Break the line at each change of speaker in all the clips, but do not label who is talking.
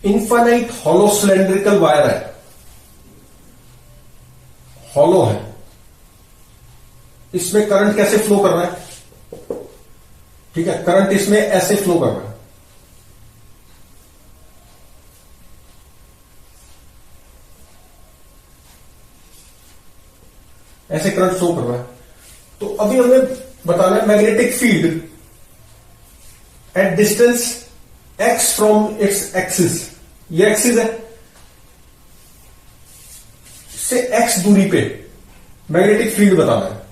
Infinite hollow cylindrical wire है, hollow है, इसमें करंट कैसे फ्लो कर रहा है? ठीक है, करंट इसमें ऐसे फ्लो कर रहा है, ऐसे करंट फ्लो कर रहा है। तो अभी हमें बताना है magnetic field at distance x from its axis, ये एक्सिस है, से x दूरी पे मैग्नेटिक फील्ड बताना है।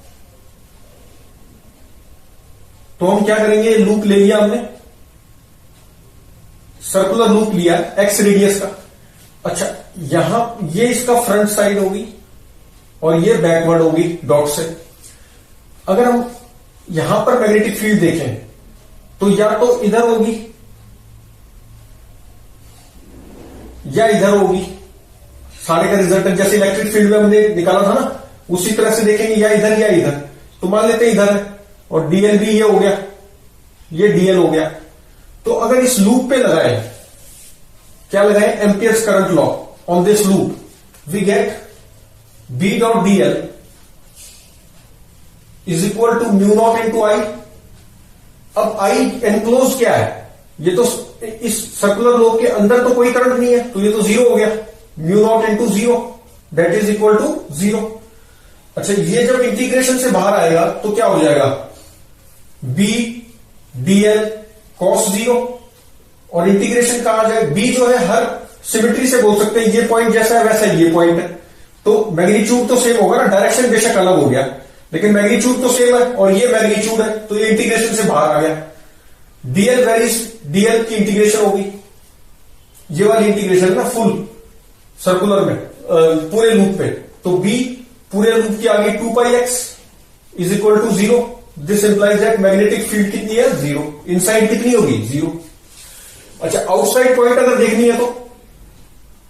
तो हम क्या करेंगे, लूप ले लिया हमने, सर्कुलर लूप लिया x रेडियस का। अच्छा, यहां ये इसका फ्रंट साइड होगी और ये बैकवर्ड होगी डॉट से। अगर हम यहां पर मैग्नेटिक फील्ड देखें तो या तो इधर होगी या इधर होगी, सारे का रिजल्ट जैसे इलेक्ट्रिक फील्ड में हमने निकाला था ना, उसी तरह से देखेंगे या इधर या इधर। तो मान लेते हैं इधर है और डीएल भी ये हो गया, ये डीएल हो गया। तो अगर इस लूप पे लगाए, क्या लगाए, Ampere's current law on this loop, we get B dot d l is equal to mu naught into I. अब आई एनक्लोज क्या है, ये तो इस सर्कुलर लूप के अंदर तो कोई करंट नहीं है, तो ये तो जीरो हो गया, mu naught into zero that is equal to zero. अच्छा, ये जब इंटीग्रेशन से बाहर आएगा तो क्या हो जाएगा, बी डीएल कॉस जीरो, और इंटीग्रेशन कहां जाए, बी जो है हर सिमेट्री से बोल सकते हैं, ये पॉइंट जैसा है वैसा ये पॉइंट है, तो मैग्नीट्यूड तो सेम होगा ना, डायरेक्शन बेशक अलग हो गया लेकिन मैग्नीट्यूड तो सेम है, और ये मैग्नीट्यूड है, तो ये इंटीग्रेशन से बाहर आ गया। डीएल वेरीज, डीएल की इंटीग्रेशन होगी, ये वाली इंटीग्रेशन ना फुल सर्कुलर में पूरे लूप पे, तो बी पूरे लूप की आगे 2πx is equal to zero. This implies that magnetic field कितनी है, जीरो। इनसाइड कितनी होगी, जीरो। अच्छा, आउटसाइड पॉइंट अगर देखनी है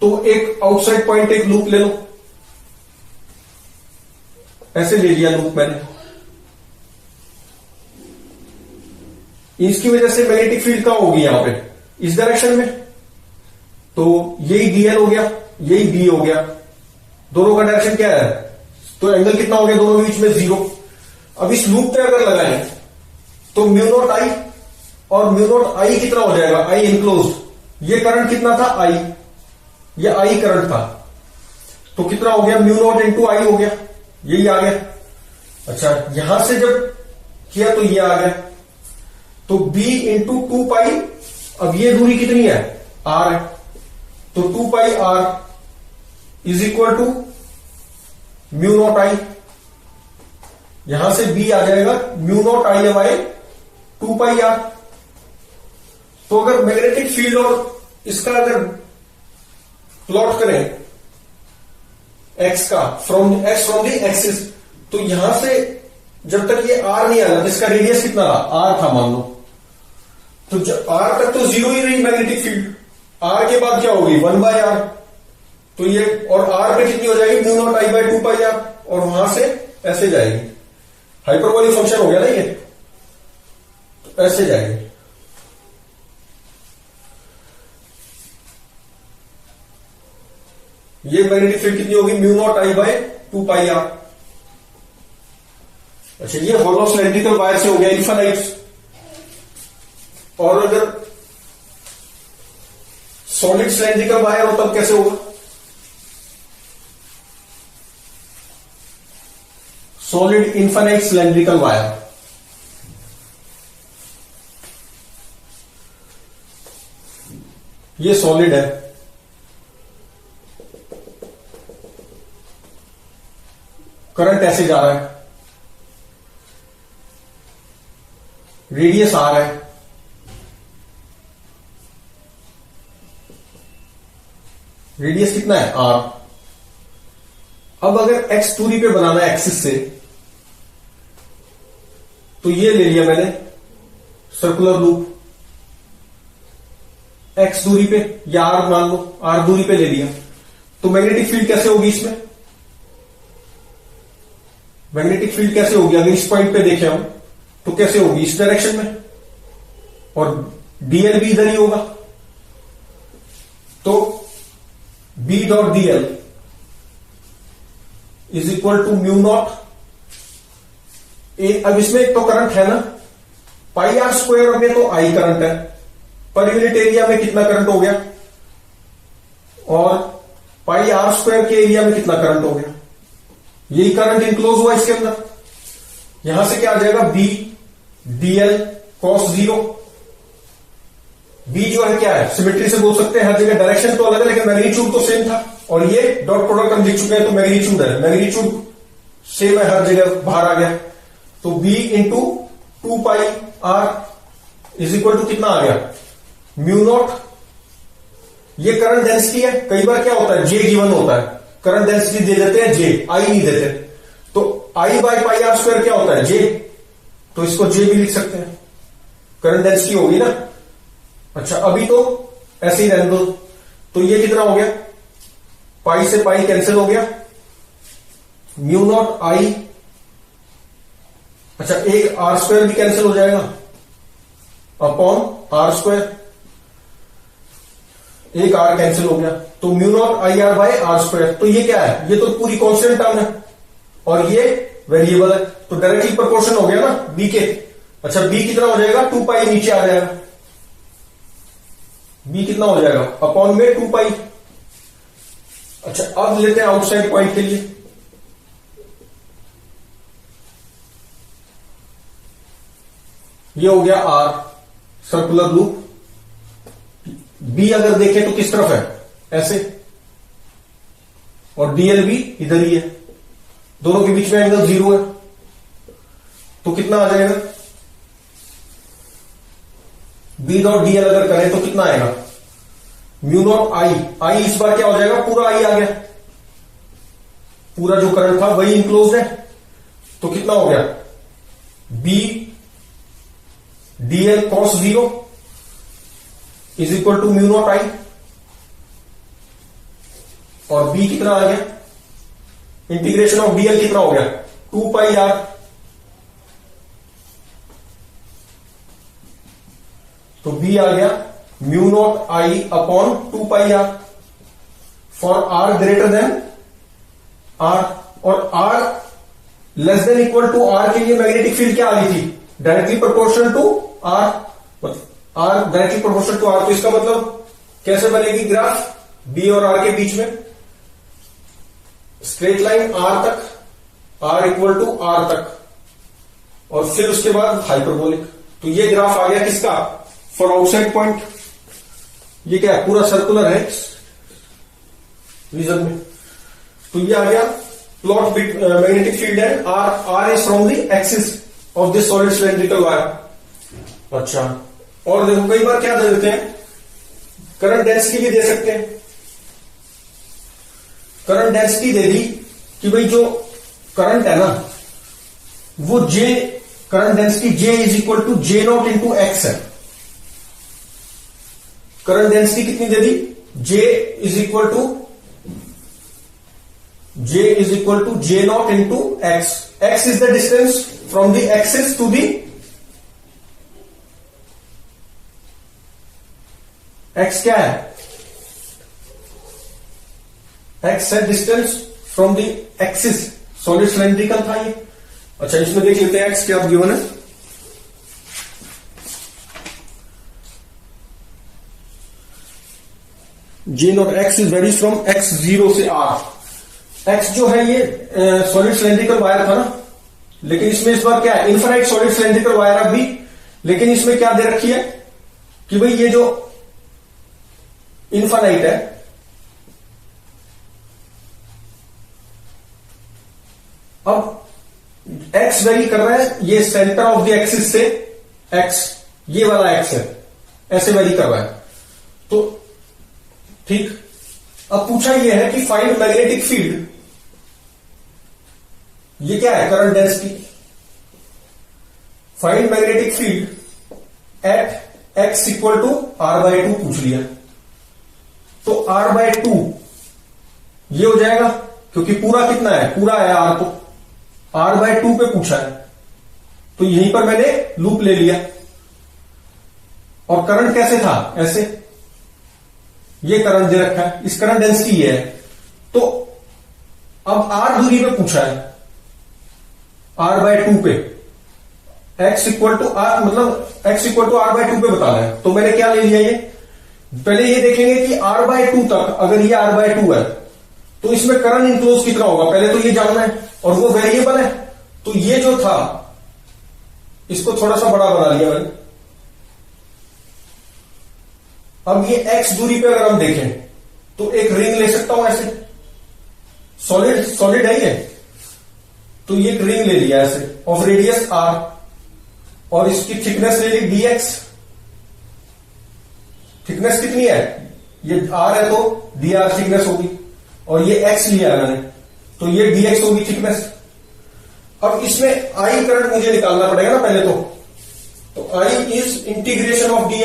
तो एक आउटसाइड पॉइंट, एक लूप ले लो, ऐसे ले लिया लूप मैंने, इसकी वजह से मैग्नेटिक फील्ड कहां होगी, यहां पे इस डायरेक्शन में, तो यही डीएल हो गया, यही बी हो गया, दोनों का डायरेक्शन क्या है, तो एंगल कितना हो गया दोनों के बीच में, जीरो। अब इस लूप पे अगर लगाएं तो म्यू नॉट आई, और म्यू नॉट आई कितना हो जाएगा, आई इनक्लोज, ये करंट कितना था, आई, ये आई करंट था, तो कितना हो गया, म्यू नॉट इंटू आई हो गया, यही आ गया। अच्छा, यहां से जब किया तो ये आ गया, तो b इंटू 2π, अब ये दूरी कितनी है, r है, तो 2πr is equal to mu naught I, यहां से b आ जाएगा म्यू नॉट आई बाय 2πr। तो अगर मैग्नेटिक फील्ड और इसका अगर प्लॉट करें एक्स का फ्रॉम द एक्सिस, तो यहां से जब तक ये आर नहीं आया, इसका रेडियस कितना था, आर था मान लो, तो आर तक तो जीरो ही रही मैग्नेटिक फील्ड, आर के बाद क्या होगी, 1/r, तो ये और आर पे कितनी हो जाएगी, म्यू नॉट आई बाय 2πr, और वहां से ऐसे जाएगी, हाइपरबोलिक फंक्शन हो गया ना ये, तो ऐसे जाएगी। ये मैग्नेटिक फील्ड कितनी होगी, म्यू नॉट आई बाय 2πr। अच्छा, ये हॉलो सिलेंड्रिकल वायर से हो गया इनफाइनाइट। और अगर सॉलिड सिलेंड्रिकल वायर हो तब कैसे होगा, सॉलिड इनफाइनाइट सिलेंड्रिकल वायर, ये सॉलिड है, करंट ऐसे जा रहा है, रेडियस आर है, रेडियस कितना है, आर। अब अगर एक्स दूरी पे बनाना है एक्सिस से, तो ये ले लिया मैंने सर्कुलर लूप, एक्स दूरी पे, या आर मान लो, आर दूरी पे ले लिया, तो मैग्नेटिक फील्ड कैसे होगी इसमें, मैग्नेटिक फील्ड कैसे होगी, अगर इस पॉइंट पे देखे हम तो कैसे होगी, इस डायरेक्शन में, और डीएल भी इधर ही होगा, तो B dot D L is equal to mu naught A. अब इसमें एक तो करंट है ना, पाई आर स्क्वायर में तो आई करंट है, पर यूनिट एरिया में कितना करंट हो गया, और पाई आर स्क्वायर के एरिया में कितना करंट हो गया, यही करंट इनक्लोज हुआ इसके अंदर। यहां से क्या आ जाएगा, B D L cos zero. B जो है क्या है, सिमेट्री से बोल सकते हैं, हर जगह डायरेक्शन तो अलग है लेकिन मैग्नीट्यूड तो सेम था, और ये डॉट प्रोडक्ट हम लिख चुके हैं तो मैग्नीट्यूड है, मैग्नीट्यूड सेम है, हर जगह बाहर आ गया। तो B into 2 pi R is equal to कितना आ गया, म्यू नॉट। ये करंट डेंसिटी है, कई बार क्या होता है जे गिवन होता है, करंट डेंसिटी दे देते हैं जे, आई नहीं देते, तो आई बाय पाई आर स्क्वायर क्या होता है जे, तो इसको जे भी लिख सकते हैं, करंट डेंसिटी होगी ना। अच्छा अभी तो ऐसे ही रहने दो, तो ये कितना हो गया, पाई से पाई कैंसिल हो गया, म्यू नॉट आई, अच्छा एक आर स्क्वायर भी कैंसिल हो जाएगा अपॉन आर स्क्वायर, एक आर कैंसिल हो गया, तो mu naught I R by R square. तो ये क्या है, ये तो पूरी कांस्टेंट टर्म है और ये वेरिएबल है, तो डायरेक्टली प्रोपोर्शन हो गया ना बी के। अच्छा बी कितना हो जाएगा, 2 पाई नीचे आ जाएगा, बी कितना हो जाएगा अपॉन में 2 पाई। अच्छा अब लेते हैं आउटसाइड पॉइंट के लिए, ये हो गया आर सर्कुलर लूप। बी अगर देखें तो किस तरफ है, ऐसे, और डीएल भी इधर ही है, दोनों के बीच में एंगल 0 है, तो कितना आ जाएगा, बी डॉट डीएल अगर करें तो कितना आएगा, म्यू नॉट आई, आई इस बार क्या हो जाएगा, पूरा आई आ गया, पूरा जो करंट था वही इनक्लोज है, तो कितना हो गया, B d l cos 0 is equal to mu naught I, और बी कितना आ गया, इंटीग्रेशन ऑफ डीएल कितना हो गया, 2 पाई आर, तो बी आ गया mu naught I upon 2 pi r for r greater than r, और r less than equal to r के लिए मैग्नेटिक फील्ड क्या आ गई थी, directly proportional to r, r directly proportional to r. तो इसका मतलब कैसे बनेगी ग्राफ, बी और आर के बीच में स्ट्रेट लाइन आर तक, आर इक्वल टू आर तक, और फिर उसके बाद हाइपरबोलिक। तो ये ग्राफ आ गया किसका, फॉर आउटसाइड पॉइंट। ये क्या है, पूरा सर्कुलर है रीजन में, तो ये आ गया प्लॉट मैग्नेटिक फील्ड है, R is from the axis of this solid cylindrical wire. अच्छा और देखो कई बार क्या दे देते हैं, करंट डेंसिटी भी दे सकते हैं, करंट डेंसिटी दे दी कि भाई जो करंट है ना वो J, current density J is equal to J naught into x है। करंट डेंसिटी कितनी दे दी, J is equal to J naught into x, x is the distance from the axis to the, x क्या है, x है distance from the axis, solid cylindrical था ये। अच्छा इसमें देख लेते हैं एक्स क्या गिवन है, J naught x is varies from x 0 से आर। एक्स जो है ये सॉलिड सिलेंड्रिकल वायर था ना, लेकिन इसमें इस बार क्या है, इनफाइनाइट सॉलिड सिलेंड्रिकल वायर अब भी, लेकिन इसमें क्या दे रखी है कि भाई ये जो इनफाइनाइट है, अब एक्स वेरी कर रहा है, ये सेंटर ऑफ द एक्सिस से एक्स, ये वाला एक्स है, ऐसे वेरी कर रहा है, तो ठीक। अब पूछा यह है कि फाइंड मैग्नेटिक फील्ड, ये क्या है, current density, find magnetic field at X equal to R by 2 पूछ लिया, तो आर बाय 2 ये हो जाएगा, क्योंकि पूरा कितना है, पूरा है आर, तो आर बाय 2 पे पूछा है, तो यहीं पर मैंने लूप ले लिया। और करंट कैसे था, ऐसे, ये करंट दे रखा है, इस करंट डेंसिटी ये है। तो अब आर दूरी पे पूछा है, r/2 पे x इक्वल टू आर, मतलब x इक्वल टू r/2 पे बताना है। तो मैंने क्या ले लिया, ये पहले ये देखेंगे कि r/2 तक अगर ये r/2 है तो इसमें करंट इनक्लोज कितना होगा, पहले तो ये जानना है, और वो वेरिएबल है। तो ये जो था इसको थोड़ा सा बड़ा बना लिया मैंने। अब ये x दूरी पे अगर हम देखें तो एक रिंग ले सकता हूं ऐसे, सॉलिड है ये, तो ये एक रिंग ले लिया ऐसे ऑफ रेडियस r, और इसकी थिकनेस ले ली dx। थिकनेस कितनी है, ये r है तो dr थिकनेस होगी, और ये x लिया है मैंने तो ये dx होगी थिकनेस। अब इसमें I करंट मुझे निकालना पड़ेगा ना पहले तो I is integration of di।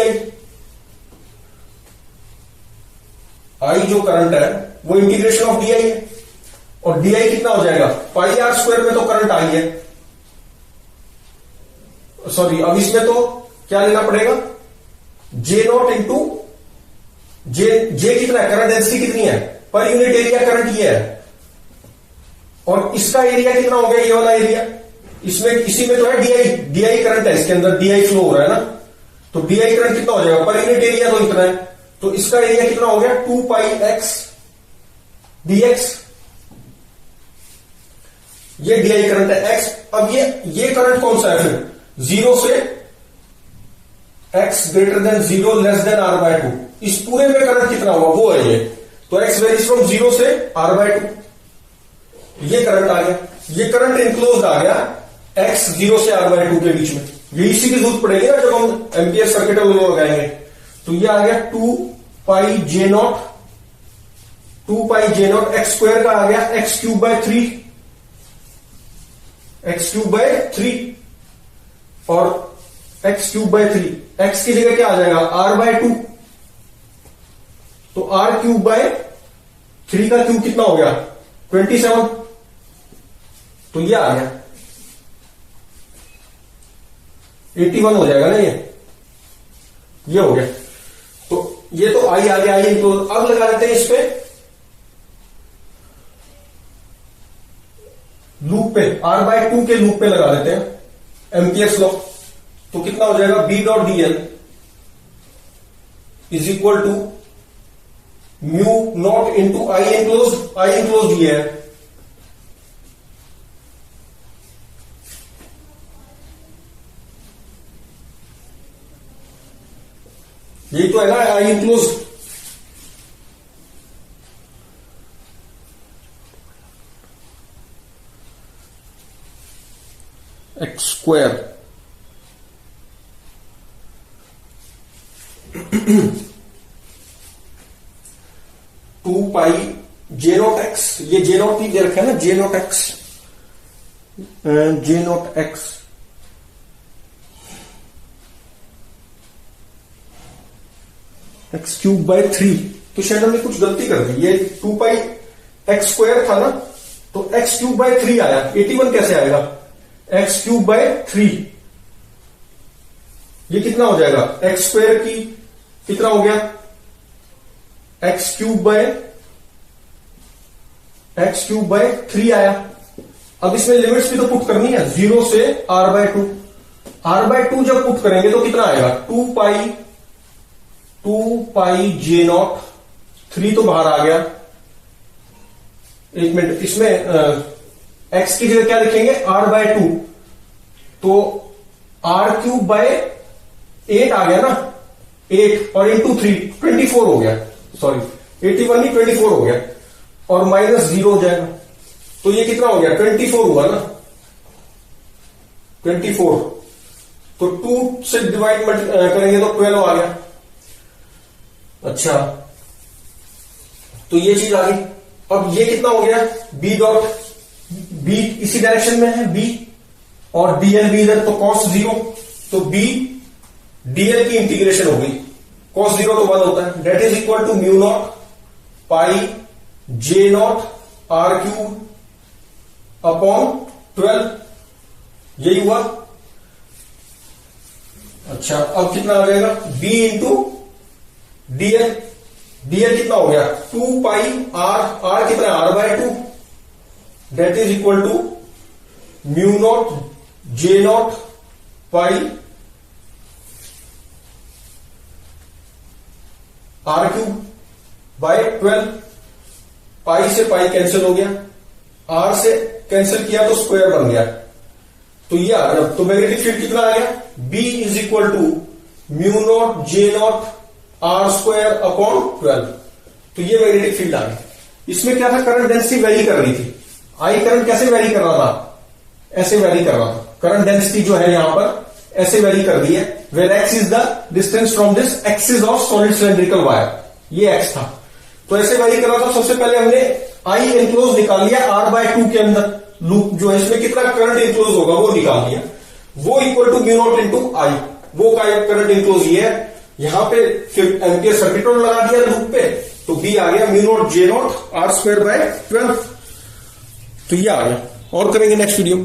I जो करंट है वो इंटीग्रेशन ऑफ di है, और di कितना हो जाएगा, पाई r स्क्वायर में तो करंट I है, सॉरी अब इसमें तो क्या लेना पड़ेगा, J0 इंटू जे कितना है, करंट डेंसिटी कितनी है पर यूनिट एरिया, करंट ये है, और इसका एरिया कितना हो गया, ये वाला एरिया, इसमें इसी में तो है di करंट है, इसके अंदर di फ्लो हो रहा है ना, तो di करंट कितना हो जाएगा, पर यूनिट एरिया तो इतना है, तो इसका एरिया कितना हो गया 2 पाई x dx। ये di करंट है x। अब ये करंट कौन सा है फिर, 0 से x greater than 0 less than r/2, इस पूरे में करंट कितना होगा वो है ये, तो x वेरीज फ्रॉम 0 से r/2, ये करंट आ गया, ये करंट इनक्लोज आ गया x 0 से r/2 के बीच में। ये इसी की जरूरत पड़ेगी ना जब हम एम्पियर सर्किट लगाएंगे। तो ये आ गया 2 पाई J0 x स्क्वायर का आ गया x³ 3 और x³ x की जगह क्या आ जाएगा r/2, तो r³ का क्यूब कितना हो गया 27, तो ये आ गया 81 हो जाएगा ना, ये हो गया। तो ये तो आई आ गया, आई तो अब लगा लेते हैं इस पे लूप पे, r/2 के लूप पे लगा देते हैं एम्पियर्स लॉ। तो कितना हो जाएगा B.dl is equal to μ0 into I enclose ये है, यही तो है ना I enclose. X square 2 pi J0x, ये J0 की दे रखा है ना, J0x x³/3। तो शायद हमने कुछ गलती कर दी, ये 2 पाई x स्क्वायर था ना, तो x³/3 आया, 81 कैसे आएगा, x³/3 ये कितना हो जाएगा, x स्क्वायर की कितना हो गया x³/3 आया। अब इसमें लिमिट्स भी तो पुट करनी है, 0 से r/2, r/2 जब पुट करेंगे तो कितना आएगा 2 पाई J0, 3 तो बाहर आ गया। एक मिनट, इसमें x की जगह क्या लिखेंगे r/2, तो r³/8 आ गया ना, 8 और इंटू 3 24 हो गया, सॉरी 81 नहीं 24 हो गया, और -0 हो जाएगा, तो ये कितना हो गया 24 हुआ ना, 24, तो 2 से डिवाइड करेंगे तो 12 आ गया। अच्छा, तो ये चीज आ गई। अब ये कितना हो गया B इसी डायरेक्शन में है B, और dl भी इधर, तो cos 0, तो B dl की इंटीग्रेशन हो गई, cos 0 तो 1 होता है, that is equal to μ0 pi J0 r³ upon 12, यही हुआ। अच्छा, अब कितना आ जाएगा B इंटू dl, dl कितना हो गया 2 पाई r कितना r/2 that is equal to mu naught J naught pi r³ by 12। Pi से पाई कैंसिल हो गया, r से कैंसिल किया तो स्क्वायर बन गया, तो ये आ गया। तो मैग्नेटिक फील्ड कितना आ गया B is equal to mu naught J naught r² upon 12। तो ये मैग्नेटिक फील्ड आ गया। इसमें क्या था, करंट डेंसिटी वेरी कर रही थी। आई करंट कैसे वेरी कर रहा था, ऐसे वेरी कर रहा था। करंट डेंसिटी जो है यहां पर ऐसे वेरी कर दी है, where x is the distance from this axis of solid cylindrical wire, ये x था। तो ऐसे वेरी कर रहा था। सबसे पहले हमने आई एनक्लोज निकाल लिया r/2 के अंदर, लूप जो है इसमें कितना करंट इंक्लोज होगा वो निकाल लिया, वो equal to mu naught into I, वो करंट इंक्लोज ये है। यहां पे फिर एम्पियर सर्किट लगा दिया लूप पे, तो बी आ गया mu naught J naught r² by 12। तो ये आ गया। और करेंगे नेक्स्ट वीडियो।